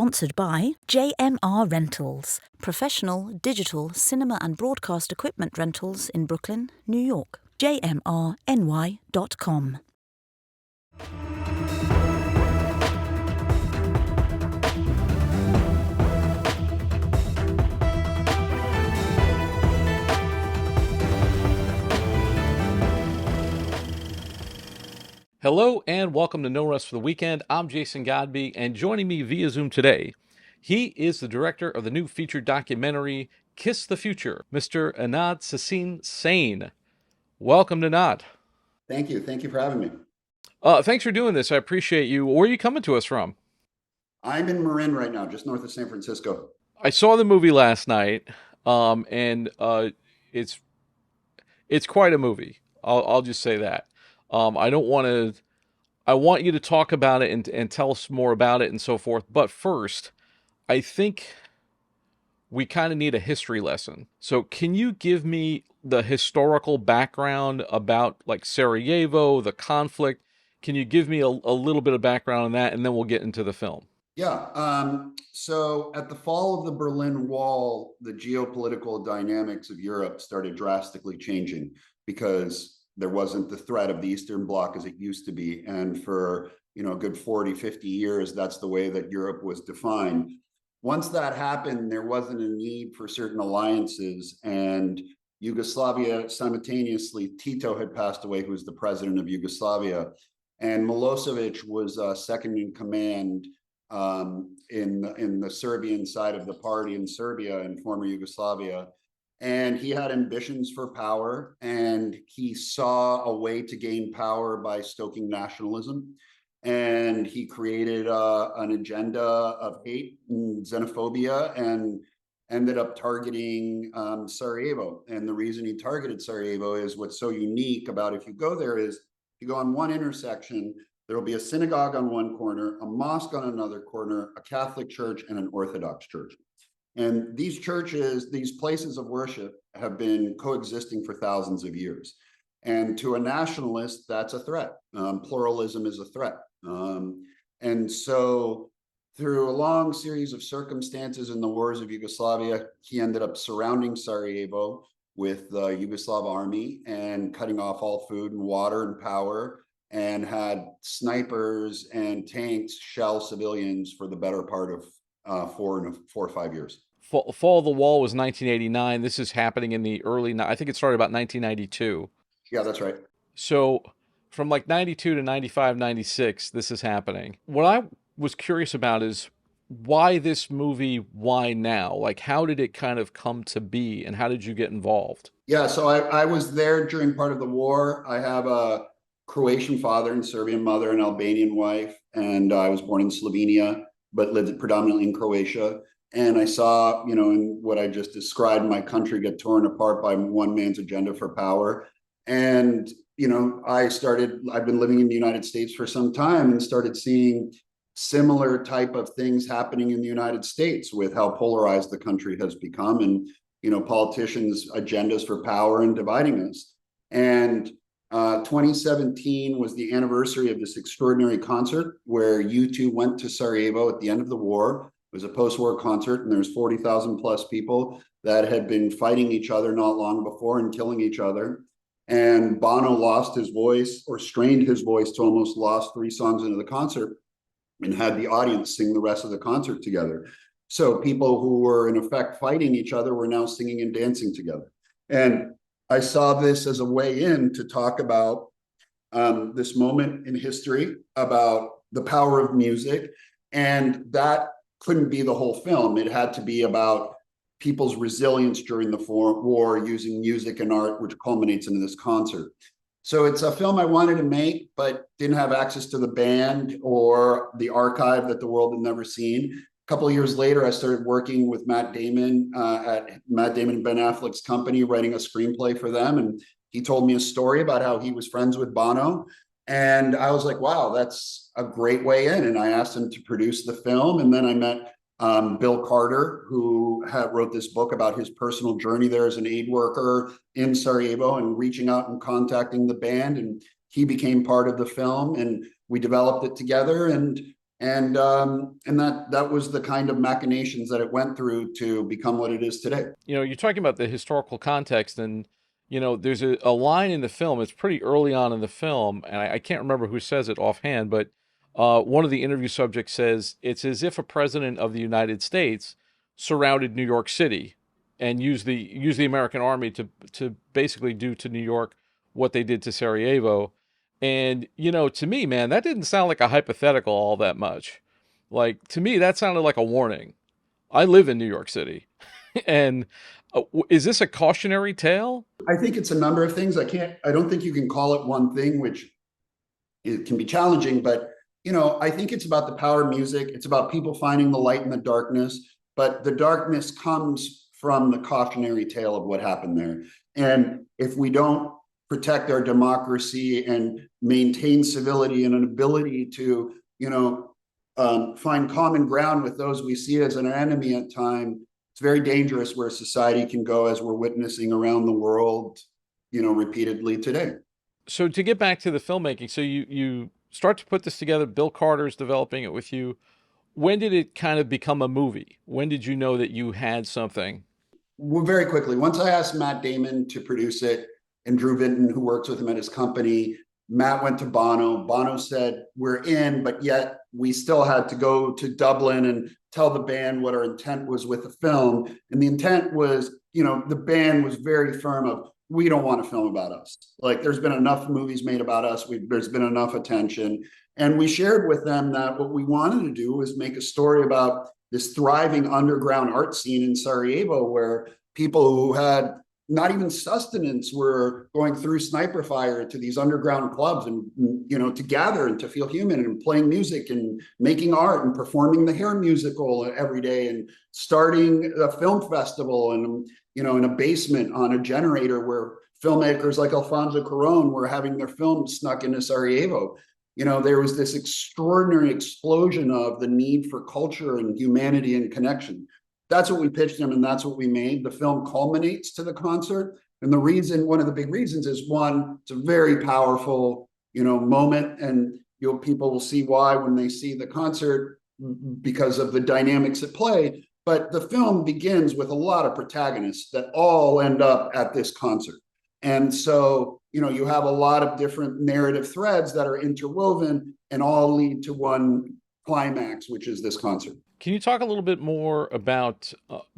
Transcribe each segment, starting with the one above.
Sponsored by JMR Rentals, professional digital cinema and broadcast equipment rentals in Brooklyn, New York. jmrny.com. Hello and welcome to No Rest for the Weekend. I'm Jason Godbey, and joining me via Zoom today, he is the director of the new feature documentary, Kiss the Future, Mr. Nenad Cincin-Sain. Welcome, Nenad. Thank you. Thank you for having me. Thanks for doing this. I appreciate you. Where are you coming to us from? I'm in Marin right now, just north of San Francisco. I saw the movie last night, and it's quite a movie. I'll just say that. I don't want to. I want you to talk about it and tell us more about it and so forth. But first, I think we kind of need a history lesson. So can you give me the historical background about like Sarajevo, the conflict? Can you give me a little bit of background on that, and then we'll get into the film? Yeah. So at the fall of the Berlin Wall, the geopolitical dynamics of Europe started drastically changing because there wasn't the threat of the Eastern Bloc as it used to be. And for, a good 40, 50 years, that's the way that Europe was defined. Once that happened, there wasn't a need for certain alliances, and Yugoslavia simultaneously, Tito had passed away, who was the president of Yugoslavia, and Milosevic was second in command in the Serbian side of the party in Serbia and former Yugoslavia. And he had ambitions for power, and he saw a way to gain power by stoking nationalism. And he created an agenda of hate and xenophobia and ended up targeting Sarajevo. And the reason he targeted Sarajevo is what's so unique about if you go there is you go on one intersection, there will be a synagogue on one corner, a mosque on another corner, a Catholic church, and an Orthodox church. And these churches, these places of worship have been coexisting for thousands of years. And to a nationalist, that's a threat. Pluralism is a threat. And so through a long series of circumstances in the wars of Yugoslavia, he ended up surrounding Sarajevo with the Yugoslav army and cutting off all food and water and power, and had snipers and tanks shell civilians for the better part of 4 or 5 years. Fall of the Wall was 1989. This is happening in the I think it started about 1992. Yeah, that's right. So from like 92 to 95, 96, this is happening. What I was curious about is why this movie, why now? Like, how did it kind of come to be, and how did you get involved? Yeah, so I was there during part of the war. I have a Croatian father and Serbian mother, an Albanian wife, and I was born in Slovenia, but lived predominantly in Croatia. And I saw, in what I just described, my country get torn apart by one man's agenda for power. And, I've been living in the United States for some time and started seeing similar type of things happening in the United States with how polarized the country has become, and, politicians' agendas for power and dividing us. And 2017 was the anniversary of this extraordinary concert where U2 went to Sarajevo at the end of the war. It was a post-war concert, and there's 40,000 plus people that had been fighting each other not long before and killing each other. And Bono lost his voice, or strained his voice to almost lost 3 songs into the concert, and had the audience sing the rest of the concert together. So people who were in effect fighting each other were now singing and dancing together. And I saw this as a way in to talk about this moment in history, about the power of music, and that couldn't be the whole film. It had to be about people's resilience during the war using music and art, which culminates into this concert. So it's a film I wanted to make, but didn't have access to the band or the archive that the world had never seen. A couple of years later, I started working with Matt Damon at Matt Damon and Ben Affleck's company, writing a screenplay for them. And he told me a story about how he was friends with Bono. And I was like, wow, that's a great way in. And I asked him to produce the film. And then I met Bill Carter, who wrote this book about his personal journey there as an aid worker in Sarajevo and reaching out and contacting the band. And he became part of the film, and we developed it together. And And that was the kind of machinations that it went through to become what it is today. You're talking about the historical context, and there's a line in the film. It's pretty early on in the film, and I can't remember who says it offhand, but one of the interview subjects says it's as if a president of the United States surrounded New York City and used the American army to basically do to New York what they did to Sarajevo. And to me, man, that didn't sound like a hypothetical all that much. Like, to me, that sounded like a warning. I live in New York City. And is this a cautionary tale? I think it's a number of things. I don't think you can call it one thing, which it can be challenging, but I think it's about the power of music. It's about people finding the light in the darkness, but the darkness comes from the cautionary tale of what happened there. And if we don't protect our democracy and maintain civility and an ability to, find common ground with those we see as an enemy at time, it's very dangerous where society can go, as we're witnessing around the world, repeatedly today. So to get back to the filmmaking, so you start to put this together. Bill Carter's developing it with you. When did it kind of become a movie? When did you know that you had something? Well, very quickly. Once I asked Matt Damon to produce it, and Drew Vinton, who works with him at his company, Matt went to Bono. Bono said, we're in, but yet we still had to go to Dublin and tell the band what our intent was with the film. And the intent was, the band was very firm of, we don't want to film about us. Like, there's been enough movies made about us. There's been enough attention. And we shared with them that what we wanted to do was make a story about this thriving underground art scene in Sarajevo, where people who had not even sustenance were going through sniper fire to these underground clubs and, to gather and to feel human, and playing music and making art and performing the Hair musical every day, and starting a film festival and, in a basement on a generator where filmmakers like Alfonso Cuarón were having their films snuck into Sarajevo. There was this extraordinary explosion of the need for culture and humanity and connection. That's what we pitched them, and that's what we made. The film culminates to the concert. And one of the big reasons is, one, it's a very powerful, moment, and people will see why when they see the concert, because of the dynamics at play. But the film begins with a lot of protagonists that all end up at this concert. And so, you have a lot of different narrative threads that are interwoven and all lead to one climax, which is this concert. Can you talk a little bit more about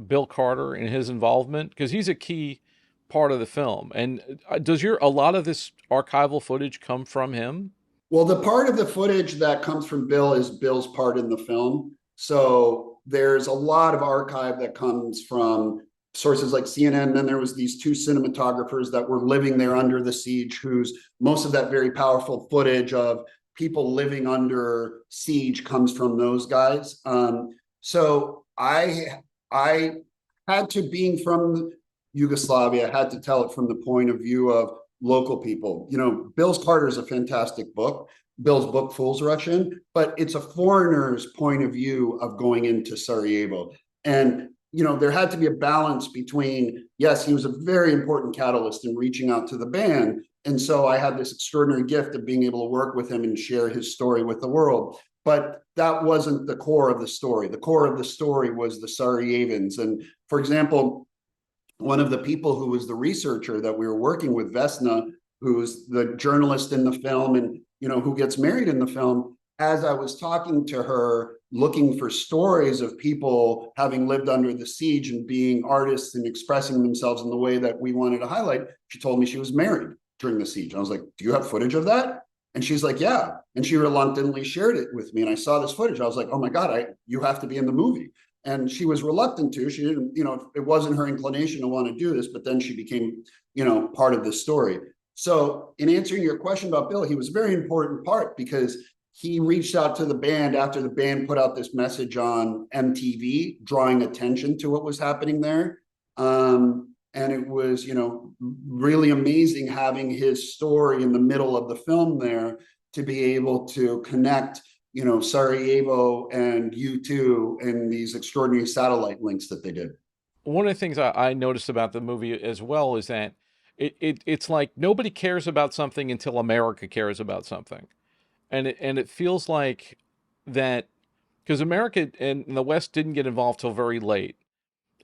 Bill Carter and his involvement? Because he's a key part of the film. And does a lot of this archival footage come from him? Well, the part of the footage that comes from Bill is Bill's part in the film. So there's a lot of archive that comes from sources like CNN. Then there was these two cinematographers that were living there under the siege, whose most of that very powerful footage of people living under siege comes from those guys. So I had to, being from Yugoslavia, had to tell it from the point of view of local people. Bill's Carter is a fantastic book. Bill's book, Fool's Russian, but it's a foreigner's point of view of going into Sarajevo. And, there had to be a balance between, yes, he was a very important catalyst in reaching out to the band. And so I had this extraordinary gift of being able to work with him and share his story with the world. But that wasn't the core of the story. The core of the story was the Sarajevans. And for example, one of the people who was the researcher that we were working with, Vesna, who's the journalist in the film and, who gets married in the film, as I was talking to her, looking for stories of people having lived under the siege and being artists and expressing themselves in the way that we wanted to highlight, she told me she was married during the siege. I was like, do you have footage of that? And she's like, yeah. And she reluctantly shared it with me. And I saw this footage. I was like, oh my God, you have to be in the movie. And she was reluctant to. She didn't, it wasn't her inclination to want to do this, but then she became, part of the story. So in answering your question about Bill, he was a very important part because he reached out to the band after the band put out this message on MTV, drawing attention to what was happening there. And it was, really amazing having his story in the middle of the film there to be able to connect, Sarajevo and U2 and these extraordinary satellite links that they did. One of the things I noticed about the movie as well is that it's like nobody cares about something until America cares about something. And it feels like that because America and the West didn't get involved till very late,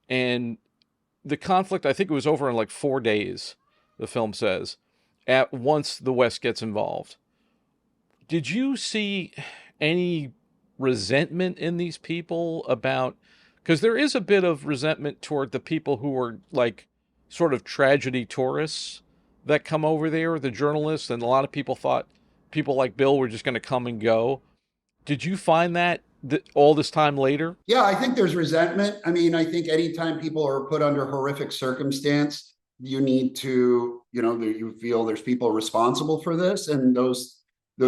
and the conflict, I think it was over in like 4 days. The film says, at once the West gets involved. Did you see any resentment in these people about, because there is a bit of resentment toward the people who are like sort of tragedy tourists that come over there, the journalists, and a lot of people thought people like Bill were just going to come and go. Did you find that all this time later? Yeah, I think there's resentment. I mean, I think anytime people are put under horrific circumstance, you need to, you feel there's people responsible for this, and those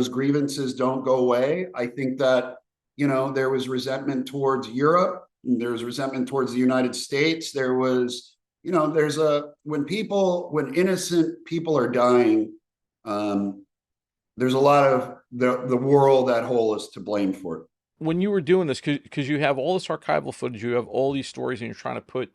grievances don't go away. I think that, there was resentment towards Europe, there was resentment towards the United States. There was, when innocent people are dying, there's a lot of the world at whole is to blame for it. When you were doing this, because you have all this archival footage, you have all these stories, and you're trying to put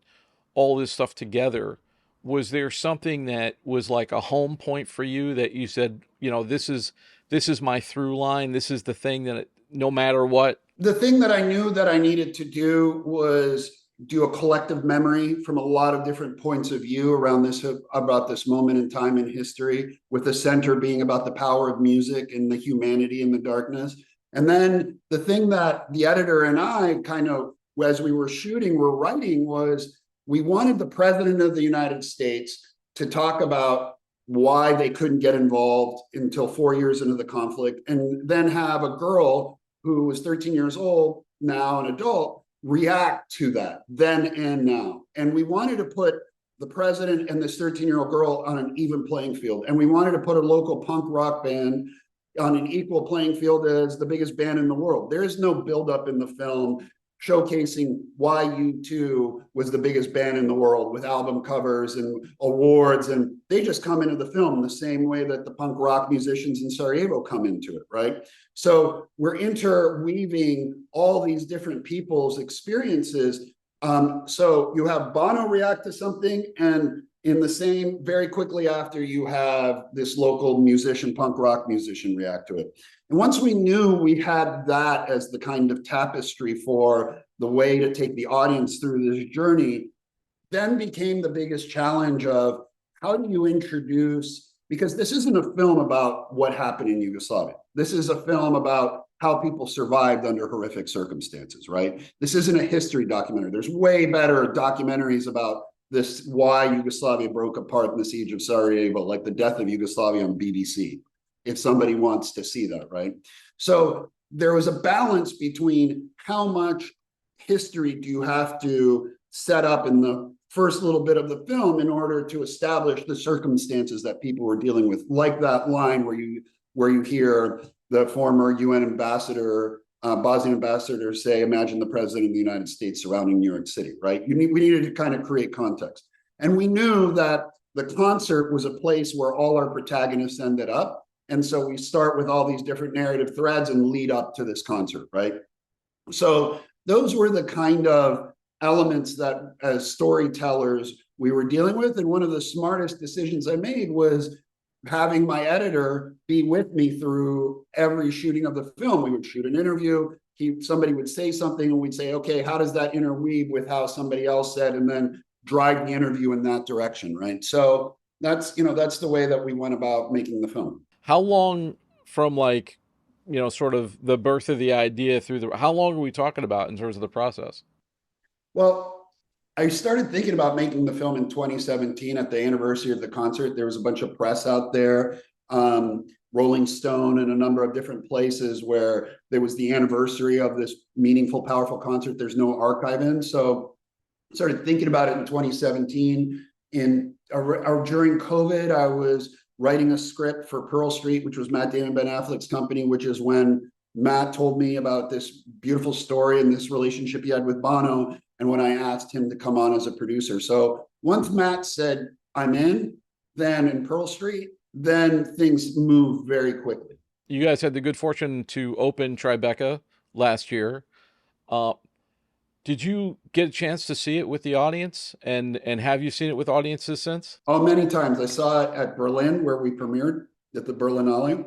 all this stuff together, was there something that was like a home point for you that you said, this is my through line, this is the thing that no matter what? The thing that I knew that I needed to do was do a collective memory from a lot of different points of view about this moment in time in history, with the center being about the power of music and the humanity in the darkness. And then the thing that the editor and I kind of, as we were writing, was we wanted the president of the United States to talk about why they couldn't get involved until 4 years into the conflict, and then have a girl who was 13 years old, now an adult, react to that then and now. And we wanted to put the president and this 13-year-old girl on an even playing field. And we wanted to put a local punk rock band on an equal playing field as the biggest band in the world. There is no buildup in the film showcasing why U2 was the biggest band in the world with album covers and awards. And they just come into the film the same way that the punk rock musicians in Sarajevo come into it, right? So we're interweaving all these different people's experiences. So you have Bono react to something, and in the same, very quickly after, you have this local musician, punk rock musician, react to it. And once we knew we had that as the kind of tapestry for the way to take the audience through this journey, then became the biggest challenge of how do you introduce, because this isn't a film about what happened in Yugoslavia. This is a film about how people survived under horrific circumstances, right? This isn't a history documentary. There's way better documentaries about this, why Yugoslavia broke apart in the siege of Sarajevo, like The Death of Yugoslavia on BBC, if somebody wants to see that, right? So there was a balance between how much history do you have to set up in the first little bit of the film in order to establish the circumstances that people were dealing with, like that line where you hear the former UN ambassador, Bosnian ambassador, say, imagine the president of the United States surrounding New York City, right? We needed to kind of create context. And we knew that the concert was a place where all our protagonists ended up. And so we start with all these different narrative threads and lead up to this concert, right? So those were the kind of elements that, as storytellers, we were dealing with. And one of the smartest decisions I made was having my editor be with me through every shooting of the film. We would shoot an interview, somebody would say something, and we'd say, okay, how does that interweave with how somebody else said, and then drive the interview in that direction, right? So that's the way that we went about making the film. How long from sort of the birth of the idea how long are we talking about in terms of the process? Well, I started thinking about making the film in 2017 at the anniversary of the concert. There was a bunch of press out there, Rolling Stone and a number of different places where there was the anniversary of this meaningful, powerful concert there's no archive in. So I started thinking about it in 2017. During COVID, I was writing a script for Pearl Street, which was Matt Damon, Ben Affleck's company, which is when Matt told me about this beautiful story and this relationship he had with Bono, and when I asked him to come on as a producer. So once Matt said, I'm in Pearl Street, then things moved very quickly. You guys had the good fortune to open Tribeca last year. Did you get a chance to see it with the audience? And have you seen it with audiences since? Oh, many times. I saw it at Berlin, where we premiered at the Berlinale.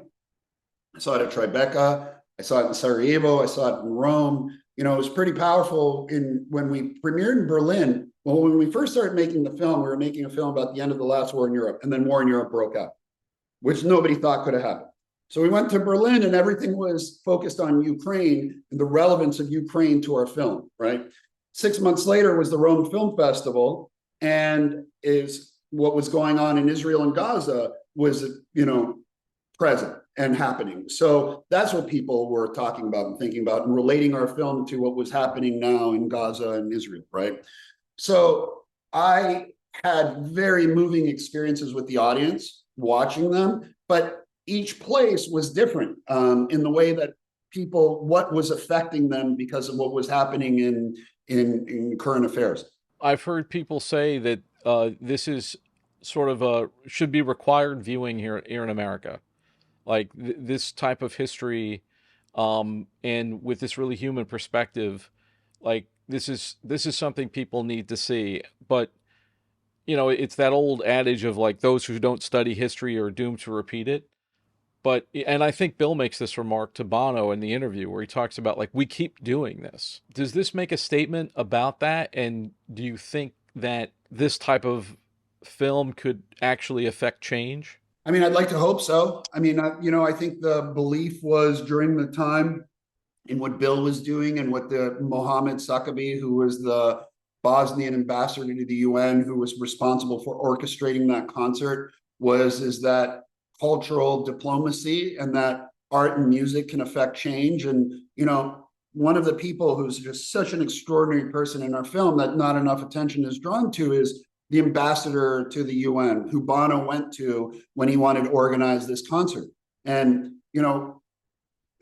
I saw it at Tribeca. I saw it in Sarajevo. I saw it in Rome. You know, it was pretty powerful when we premiered in Berlin. Well, when we first started making the film, we were making a film about the end of the last war in Europe, and then war in Europe broke out, which nobody thought could have happened. So we went to Berlin, and everything was focused on Ukraine and the relevance of Ukraine to our film, right? 6 months later was the Rome Film Festival, and is what was going on in Israel and Gaza was, present and happening. So that's what people were talking about and thinking about and relating our film to what was happening now in Gaza and Israel, right? So I had very moving experiences with the audience watching them, but each place was different in the way that what was affecting them because of what was happening in current affairs. I've heard people say that this is sort of should be required viewing here in America. Like this type of history, and with this really human perspective, like this is something people need to see. But it's that old adage of like those who don't study history are doomed to repeat it. And I think Bill makes this remark to Bono in the interview where he talks about like we keep doing this. Does this make a statement about that? And do you think that this type of film could actually affect change? I mean, I'd like to hope so. I mean, I think the belief was during the time in what Bill was doing and what the Mohammed Sakabi, who was the Bosnian ambassador to the UN, who was responsible for orchestrating that concert, is that cultural diplomacy and that art and music can affect change. And, one of the people who's just such an extraordinary person in our film that not enough attention is drawn to is the ambassador to the UN, who Bono went to when he wanted to organize this concert. And,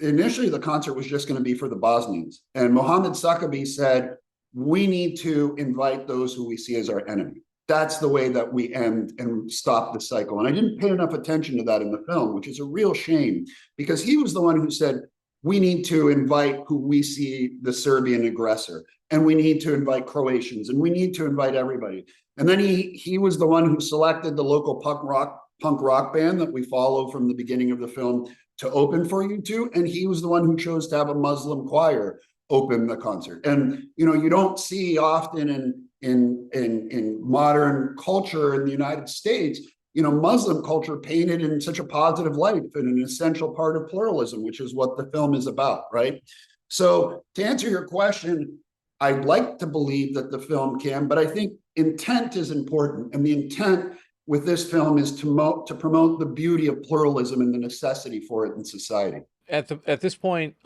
initially the concert was just going to be for the Bosnians. And Mohammed Sakabi said, we need to invite those who we see as our enemy. That's the way that we end and stop the cycle. And I didn't pay enough attention to that in the film, which is a real shame, because he was the one who said, we need to invite who we see the Serbian aggressor, and we need to invite Croatians, and we need to invite everybody. And then he was the one who selected the local punk rock band that we follow from the beginning of the film to open for U2, and he was the one who chose to have a Muslim choir open the concert. And you don't see often in modern culture in the United States, Muslim culture painted in such a positive light and an essential part of pluralism, which is what the film is about, right? So to answer your question, I'd like to believe that the film can, but I think intent is important. And the intent with this film is to promote the beauty of pluralism and the necessity for it in society. At this point,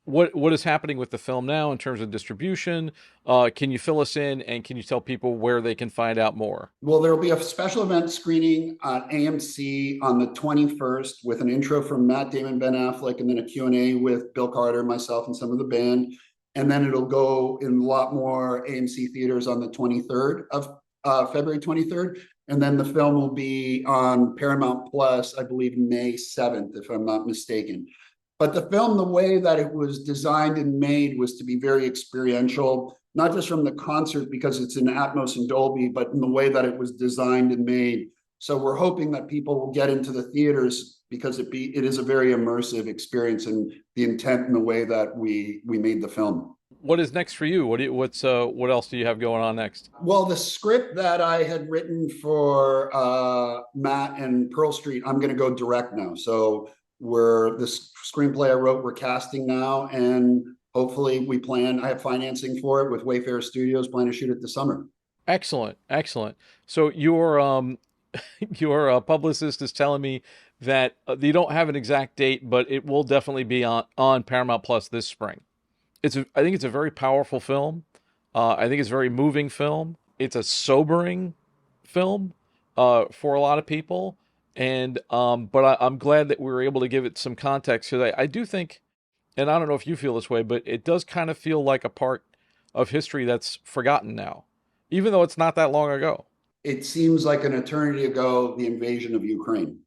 what is happening with the film now in terms of distribution? Can you fill us in, and can you tell people where they can find out more? Well, there will be a special event screening on AMC on the 21st with an intro from Matt Damon, Ben Affleck, and then a Q&A with Bill Carter, myself, and some of the band. And then it'll go in a lot more AMC theaters on the 23rd of February 23rd. And then the film will be on Paramount Plus, I believe, May 7th, if I'm not mistaken. But the film, the way that it was designed and made was to be very experiential, not just from the concert because it's in Atmos and Dolby, but in the way that it was designed and made. So we're hoping that people will get into the theaters because it is a very immersive experience, and the intent and the way that we made the film. What is next for you? What else do you have going on next? Well, the script that I had written for Matt and Pearl Street, I'm going to go direct now. So the screenplay I wrote, we're casting now, and hopefully I have financing for it with Wayfarer Studios, plan to shoot it this summer. Excellent. So your publicist is telling me that you don't have an exact date, but it will definitely be on Paramount Plus this spring. I think it's a very powerful film. I think it's a very moving film. It's a sobering film for a lot of people. And but I'm glad that we were able to give it some context, because I do think, and I don't know if you feel this way, but it does kind of feel like a part of history that's forgotten now, even though it's not that long ago. It seems like an eternity ago, the invasion of Ukraine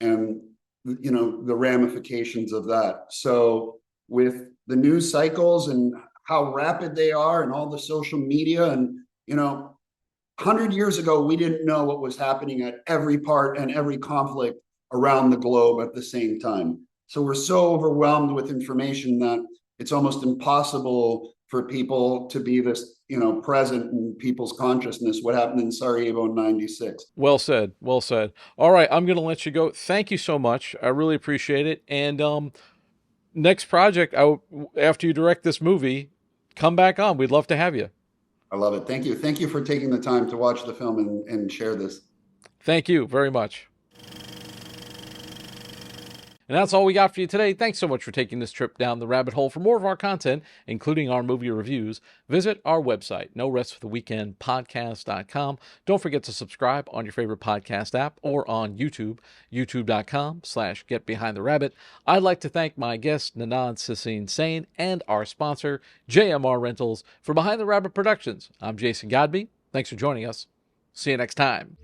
and the ramifications of that. So with the news cycles and how rapid they are and all the social media, and 100 years ago, we didn't know what was happening at every part and every conflict around the globe at the same time. So we're so overwhelmed with information that it's almost impossible for people to be this, present in people's consciousness. What happened in Sarajevo in '96? Well said. Well said. All right, I'm going to let you go. Thank you so much. I really appreciate it. And next project, after you direct this movie, come back on. We'd love to have you. I love it. Thank you. Thank you for taking the time to watch the film and share this. Thank you very much. And that's all we got for you today. Thanks so much for taking this trip down the rabbit hole. For more of our content, including our movie reviews, visit our website, norestfortheweekendpodcast.com. Don't forget to subscribe on your favorite podcast app or on YouTube, youtube.com/getbehindtherabbit. I'd like to thank my guest, Nenad Cincin-Sain, and our sponsor, JMR Rentals, for Behind the Rabbit Productions. I'm Jason Godbey. Thanks for joining us. See you next time.